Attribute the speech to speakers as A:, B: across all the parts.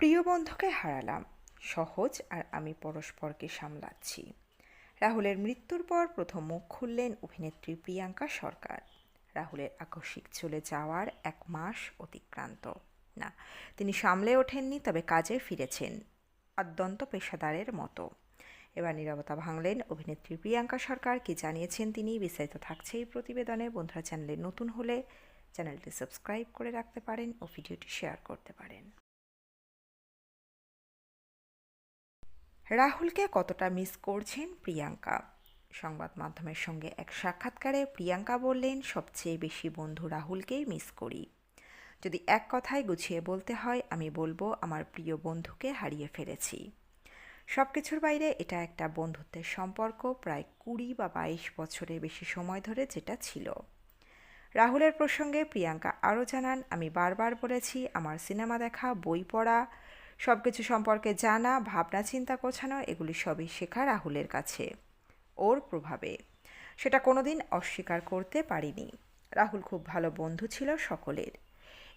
A: প্রিয় বন্ধুকে হারালাম, সহজ আর আমি পরস্পরকে সামলাচ্ছি। রাহুলের মৃত্যুর পর প্রথম মুখ খুললেন অভিনেত্রী প্রিয়াঙ্কা সরকার। রাহুলের আকস্মিক চলে যাওয়ার 1 মাস অতিক্রান্ত না, তিনি সামলে ওঠেননি, তবে কাজে ফিরেছেন অত্যন্ত পেশাদারের মতো। এবার নীরবতা ভাঙলেন অভিনেত্রী প্রিয়াঙ্কা সরকার। কি জানিয়েছেন তিনি, বিস্তারিত থাকছে এই প্রতিবেদনে। বন্ধুরা, চ্যানেলে নতুন হলে চ্যানেলটি সাবস্ক্রাইব করে রাখতে পারেন ও ভিডিওটি শেয়ার করতে পারেন। রাহুলকে কতটা মিস করছেন প্রিয়াঙ্কা? সংবাদ মাধ্যমের সঙ্গে এক সাক্ষাৎকারে প্রিয়াঙ্কা বললেন, সবচেয়ে বেশি বন্ধু রাহুলকেই মিস করি। যদি এক কথায় গুছিয়ে বলতে হয়, আমি বলবো আমার প্রিয় বন্ধুকে হারিয়ে ফেলেছি। সব কিছুর বাইরে এটা একটা বন্ধুত্বের সম্পর্ক, প্রায় 20 বা 22 বছরের বেশি সময় ধরে যেটা ছিল। রাহুলের প্রসঙ্গে প্রিয়াঙ্কা আরও জানান, আমি বারবার বলেছি আমার সিনেমা দেখা, বই পড়া, সব কিছু সম্পর্কে জানা, ভাবনা চিন্তা গোছানো, এগুলি সবই শেখা রাহুলের কাছে, ওর প্রভাবে। সেটা কোনোদিন অস্বীকার করতে পারিনি। রাহুল খুব ভালো বন্ধু ছিল সকলের।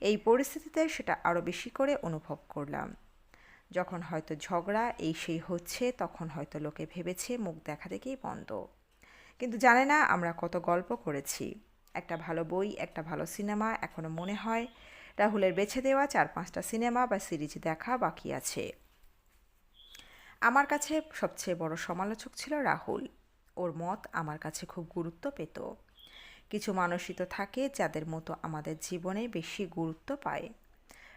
A: এই পরিস্থিতিতে সেটা আরও বেশি করে অনুভব করলাম। যখন হয়তো ঝগড়া এই সেই হচ্ছে, তখন হয়তো লোকে ভেবেছে মুখ দেখা দেখেই বন্ধ, কিন্তু জানে না আমরা কত গল্প করেছি। একটা ভালো বই, একটা ভালো সিনেমা, এখনও মনে হয় রাহুলের বেছে দেওয়া 4-5টা সিনেমা বা সিরিজ দেখা বাকি আছে। আমার কাছে সবচেয়ে বড় সমালোচক ছিল রাহুল। ওর মত আমার কাছে খুব গুরুত্ব পেত। কিছু মানুষই তো থাকে যাদের মতো আমাদের জীবনে বেশি গুরুত্ব পায়।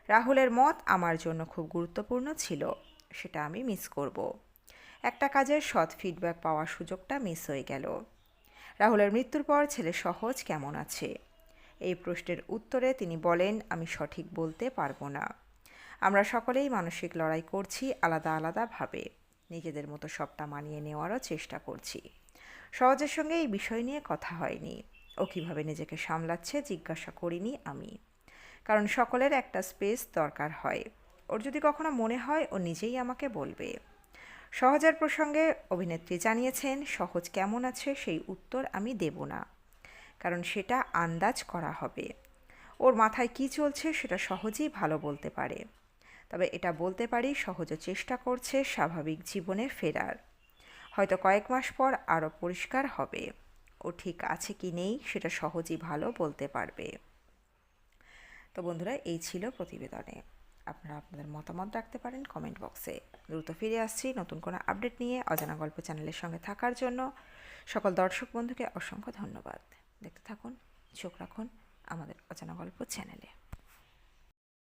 A: রাহুলের মত আমার জন্য খুব গুরুত্বপূর্ণ ছিল, সেটা আমি মিস করব। একটা কাজের সৎ ফিডব্যাক পাওয়ার সুযোগটা মিস হয়ে গেল। রাহুলের মৃত্যুর পর ছেলে সহজ কেমন আছে, এই প্রশ্নের উত্তরে তিনি বলেন, আমি সঠিক বলতে পারবো না। আমরা সকলেই মানসিক লড়াই করছি আলাদা আলাদাভাবে। নিজেদের মতো সবটা মানিয়ে নেওয়ারও চেষ্টা করছি। সহজের সঙ্গে এই বিষয় নিয়ে কথা হয়নি। ও কীভাবে নিজেকে সামলাচ্ছে জিজ্ঞাসা করিনি আমি, কারণ সকলের একটা স্পেস দরকার হয়। ওর যদি কখনো মনে হয়, ও নিজেই আমাকে বলবে। সহজের প্রসঙ্গে অভিনেত্রী জানিয়েছেন, সহজ কেমন আছে সেই উত্তর আমি দেব না, কারণ সেটা আন্দাজ করা হবে। ওর মাথায় কী চলছে সেটা সহজেই ভালো বলতে পারে। তবে এটা বলতে পারি, সহজে চেষ্টা করছে স্বাভাবিক জীবনে ফেরার। হয়তো কয়েক মাস পর আরও পরিষ্কার হবে। ও ঠিক আছে কি নেই সেটা সহজেই ভালো বলতে পারবে। তো বন্ধুরা, এই ছিল প্রতিবেদনে। আপনারা আপনাদের মতামত রাখতে পারেন কমেন্ট বক্সে। দ্রুত ফিরে আসছি নতুন কোনো আপডেট নিয়ে। অজানা গল্প চ্যানেলের সঙ্গে থাকার জন্য সকল দর্শক বন্ধুকে অসংখ্য ধন্যবাদ। দেখতে থাকুন, চোখ রাখুন আমাদের অজানা গল্প চ্যানেলে।